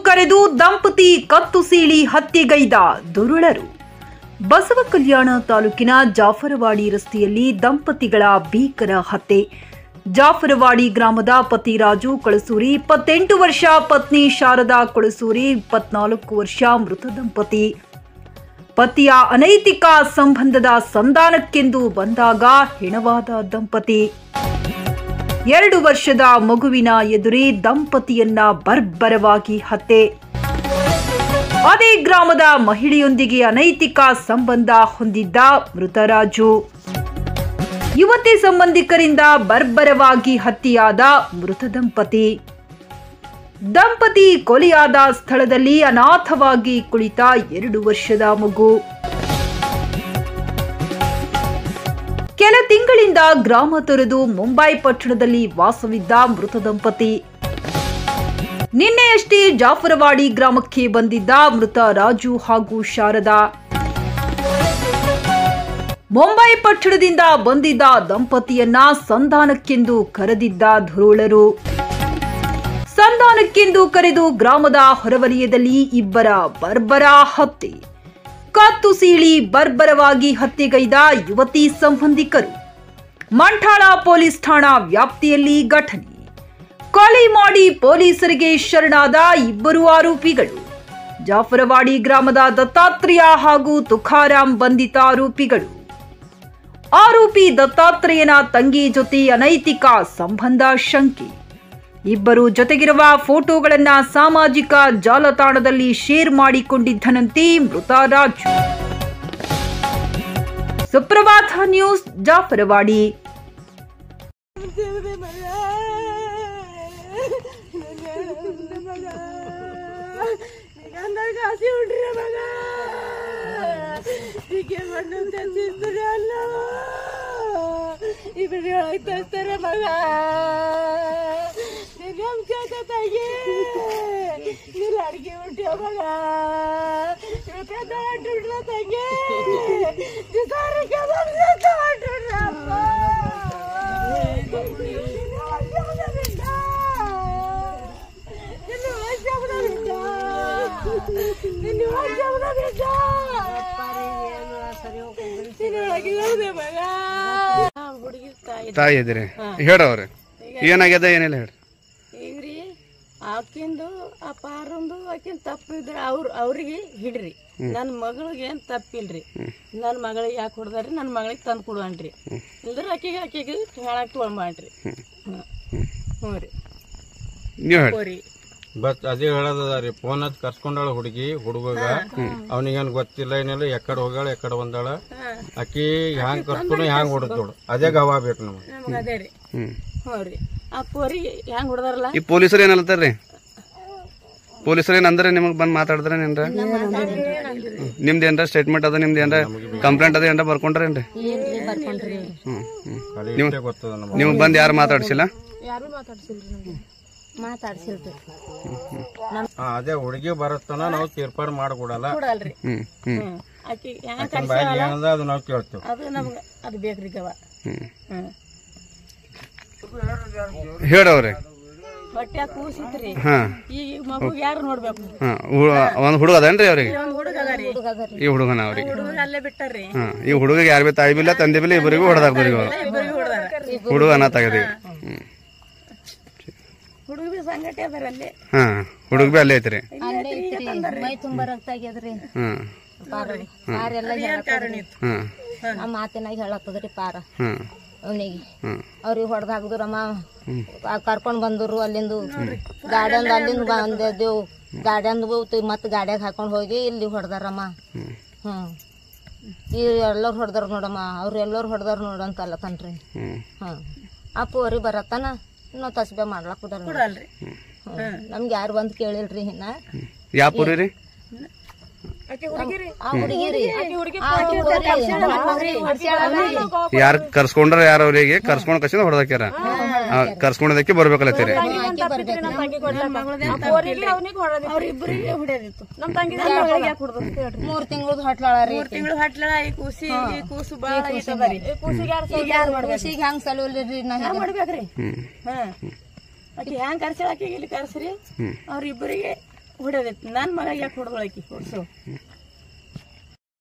ಕರೆದು ದಂಪತಿ ಕತ್ತು ಸೀಳಿ ಹತ್ಯೆಗೈದ ದುರುಳರು. ಬಸವ ಕಲ್ಯಾಣ ತಾಲೂಕಿನ ಜಾಫರವಾಡಿ ರಸ್ತೆಯಲ್ಲಿ ದಂಪತಿಗಳ ಭೀಕರ ಹತ್ಯೆ. ಜಾಫರವಾಡಿ ಗ್ರಾಮದ ಪತಿ ರಾಜು ಕಳಸೂರಿ 28 ವರ್ಷ, ಪತ್ನಿ ಶಾರದಾ ಕಳಸೂರಿ 24 ವರ್ಷ ಮೃತ ದಂಪತಿ. ಪತಿಯ ಅನೈತಿಕ ಸಂಬಂಧದ ಸಂಧಾನಕ್ಕೆಂದು ಬಂದಾಗ ಹೆಣವಾದ ದಂಪತಿ. 2 ವರ್ಷದ ಮಗುವಿನ ಎದುರೇ ದಂಪತಿಯನ್ನ ಬರ್ಬರವಾಗಿ ಹತ್ಯೆ. ಅದೇ ಗ್ರಾಮದ ಮಹಿಳೆಯೊಂದಿಗೆ ಅನೈತಿಕ ಸಂಬಂಧ ಹೊಂದಿದ್ದ ಮೃತ ರಾಜು. ಯುವತಿ ಸಂಬಂಧಿಕರಿಂದ ಬರ್ಬರವಾಗಿ ಹತ್ಯೆಯಾದ ಮೃತ ದಂಪತಿ. ದಂಪತಿ ಕೊಲೆಯಾದ ಸ್ಥಳದಲ್ಲಿ ಅನಾಥವಾಗಿ ಕುಳಿತ 2 ವರ್ಷದ ಮಗು. ಕೆಲ ತಿಂಗಳಿಂದ ಗ್ರಾಮ ತೊರೆದು ಮುಂಬೈ ಪಟ್ಟಣದಲ್ಲಿ ವಾಸವಿದ್ದ ಮೃತ ದಂಪತಿ. ನಿನ್ನೆಯಷ್ಟೇ ಜಾಫರವಾಡಿ ಗ್ರಾಮಕ್ಕೆ ಬಂದಿದ್ದ ಮೃತ ರಾಜು ಹಾಗೂ ಶಾರದಾ. ಮುಂಬೈ ಪಟ್ಟಣದಿಂದ ಬಂದಿದ್ದ ದಂಪತಿಯನ್ನ ಸಂಧಾನಕ್ಕೆಂದು ಕರೆದಿದ್ದ ಧುರುಳರು. ಸಂಧಾನಕ್ಕೆಂದು ಕರೆದು ಗ್ರಾಮದ ಹೊರವಲಯದಲ್ಲಿ ಇಬ್ಬರ ಬರ್ಬರ ಹತ್ಯೆ. ಕತ್ತು ಸೀಳಿ ಬರ್ಬರವಾಗಿ ಹತ್ಯೆಗೈದ ಯುವತಿ ಸಂಬಂಧಿಕರು. ಮಂಠಾಳ ಪೊಲೀಸ್ ಠಾಣಾ ವ್ಯಾಪ್ತಿಯಲ್ಲಿ ಘಟನೆ. ಕೊಲೆ ಮಾಡಿ ಪೊಲೀಸರಿಗೆ ಶರಣಾದ 2 ಆರೋಪಿಗಳು. ಜಾಫರವಾಡಿ ಗ್ರಾಮದ ದತ್ತಾತ್ರೇಯ ಹಾಗೂ ತುಕಾರಾಂ ಬಂಧಿತ ಆರೋಪಿಗಳು. ಆರೋಪಿ ದತ್ತಾತ್ರೇಯನ ತಂಗಿ ಜೊತೆ ಅನೈತಿಕ ಸಂಬಂಧ ಶಂಕೆ. ಇಬ್ಬರು ಜೊತೆಗಿರುವ ಫೋಟೋಗಳನ್ನ ಸಾಮಾಜಿಕ ಜಾಲತಾಣದಲ್ಲಿ ಶೇರ್ ಮಾಡಿಕೊಂಡಿದ್ದನಂತೆ ಮೃತ ರಾಜು. ಸುಪ್ರಭಾತ ನ್ಯೂಸ್, ಜಾಫರವಾಡಿ. ಅಡಿಗೆ ಉಂಟು ಮಗ ತಂಗಿ ತಾಯಿ ಇದ್ರಿ ಹೇಳವ್ರಿ ಏನಾಗ್ಯದ ಏನಿಲ್ಲ ಹೇಳಿ. ಈಗ್ರಿ ಆಕಿಂದು ಆ ಪಾರಂದು ಆಕಿನ್ ತಪ್ಪಿದ್ರ ಅವ್ರಿಗೆ ಹಿಡ್ರಿ. ನನ್ನ ಮಗಳಿಗೆ ಏನ್ ತಪ್ಪಿಲ್ರಿ. ನನ್ನ ಮಗಳಿಗೆ ಯಾಕೆ ಹೊಡ್ದಾರಿ, ನನ್ನ ಮಗಳಿಗೆ ತಂದು ಕೊಡುವನ್ರಿ. ಇಲ್ದ್ರ ಆಕಿಗೆ ಹೇಳಕ್ ತೊಗೊಂಡ್ ಮಾಡ್ರಿ. ಹ್ಞೂ ರೀ ನೀವು ಬಸ್ ಅದೇ ಹೇಳದ ರೀ. ಫೋನ್ ಹಚ್ಚಿ ಕರ್ಸ್ಕೊಂಡಾಳ ಹುಡುಗ ಅವನಿಗೇನ್ ಗೊತ್ತಿಲ್ಲ ಏನಿಲ್ಲ. ಎಕಡೆ ಹೋಗಾಳ ಎಕಡೆ ಬಂದಾಳ. ಆಕಿ ಹ್ಯಾಂಗ್ ಕರ್ಸ್ಕೊಂಡು ಹ್ಯಾಂಗ್ ಹೊಡೆದೋಳು ಅದೇ ಗವಾ ಬೇಕು ನಮ್ಗೆ. ಅದೇ ರೀ. ಹ್ಞೂ ರೀ ಆ ಪೋರಿಗೆ ಹ್ಯಾಂಗ್ ಹೊಡೆದಾರಲ್ಲ. ಈ ಪೊಲೀಸರು ಏನಲ್ತಾರ್ರಿ? ಪೊಲೀಸರು ಏನಂದ್ರೆ ನಿಮಗ್ ಬಂದ್ ಮಾತಾಡಿದ್ರ ಏನ್ರ ನಿಮ್ದು ಏನ್ರ ಸ್ಟೇಟ್ಮೆಂಟ್ ಅದ, ನಿಮ್ದು ಏನ್ರ ಕಂಪ್ಲೇಂಟ್ ಅದ ಏನ್ರ ಬರ್ಕೊಂಡ್ರೇನ್ರಿ? ನಿಮಗ್ ಬಂದ್ ಯಾರು ಮಾತಾಡ್ಸಿಲ್ಲ? ಅದೇ ಹುಡುಗಿ ಬರತ್ತನ ನಾವು ತೀರ್ಪಾಡು ಮಾಡ್ಕೊಡಲ್ಲ. ಅದು ನಾವು ಕೇಳ್ತೇವೆ. ಅದು ಬೇಕ್ರಿ ಗವ ಹೇಳವ್ರಿ. ಹೊಟ್ಟೆ ಕೂಸಿತ್ರಿ. ಈಗ ಮಗು ಯಾರು ನೋಡ್ಬೇಕು? ಒಂದ್ ಹುಡುಗ ಅದನ್ರಿ ಅವ್ರಿಗೆ? ಹುಡುಗ ಅದರಿ. ಈ ಹುಡುಗನ ಅವ್ರಿಗೆ ಅಲ್ಲೇ ಬಿಟ್ಟಾರ್ರಿ. ಈ ಹುಡುಗ ಯಾರ ಬಿ ತಾಯಿ ಬಿಲ್ಲ ತಂದೆ ಬಿಲ್ಲ ಇಬ್ಬರಿಗೂ ಹೊಡೆದಾರ. ಹುಡುಗ ಅನಾಥ ಆಗದಿ. ಹುಡುಗ ಬಿ ಸಂಗಟೆ ಅದಾರ ಅಲ್ಲೇ. ಹುಡುಗ ಬಿ ಅಲ್ಲೇ ಐತ್ರಿ. ಮೈ ತುಂಬಾ ರಕ್ತ ಆಗ್ಯದ್ರಿ. ಆ ಮಾತಿನಾಗ ಹೇಳತ್ತದ್ರಿ ಪಾರ ಅವನಿಗೆ. ಅವ್ರಿಗೆ ಹೊಡೆದ ಹಾಕಿದ್ರಮ್ಮ ಕರ್ಕೊಂಡ್ ಬಂದ್ರು. ಅಲ್ಲಿಂದ ಅಲ್ಲಿಂದ ಬಂದಿದ್ದೇವು. ಗಾಡಿಯಂದು ಮತ್ ಗಾಡಿಯಾಗ ಹಾಕೊಂಡ್ ಹೋಗಿ ಇಲ್ಲಿ ಹೊಡೆದಾರಮ್ಮ. ಈ ಎಲ್ಲರೂ ಹೊಡೆದಾರ ನೋಡಮ್ಮ, ಅವ್ರು ಎಲ್ಲರೂ ಹೊಡೆದಾರ ನೋಡಂತಲ್ಲ ತನ್ರಿ. ಆ ಪೋರಿ ಬರತ್ತಾನ ನಾವು ತಸ್ಬೆ ಮಾಡ್ಲಾಕ್ ಕೊಡಲ್ರಿ. ನಮ್ಗೆ ಯಾರು ಬಂದ್ ಕೇಳಿಲ್ರಿ. ಇನ್ನ ಯಾವ ಪೋರಿ ರೀ? ಯಾರು ಕರ್ಸ್ಕೊಂಡ್ರ ಯಾರ ಅವ್ರಿಗೆ ಕರ್ಸ್ಕೊಂಡ್ ಕಸಿಂದ ಹೊಡೆದಾಕ್ಯಾರ. ಕರ್ಸ್ಕೊಂಡದಕ್ಕೆ ಬರ್ಬೇಕಲ್ಲತ್ತೀರಿ. 3 ತಿಂಗಳು ಹಟ್ಲಾಳ. ಕೂಸು ಬಾಳ ಕೂಸಿಗೆ ಹೆಂಗ್ ಸಲುವಲ್ರಿ ನಾ ಮಾಡ್ಬೇಕ್ರಿ. ಹ್ಯಾಂಗ್ ಕರ್ಸಿ ಇಲ್ಲಿ ಕರ್ಸ್ರಿ. ಅವ್ರಿಬ್ಬರಿಗೆ ಹೊಡೆದೈತಿ ನನ್ನ ಮಗ ಯಾಕೆ ಹೊಡೆದೊಳಕಿ ಹೊಡ್ಸು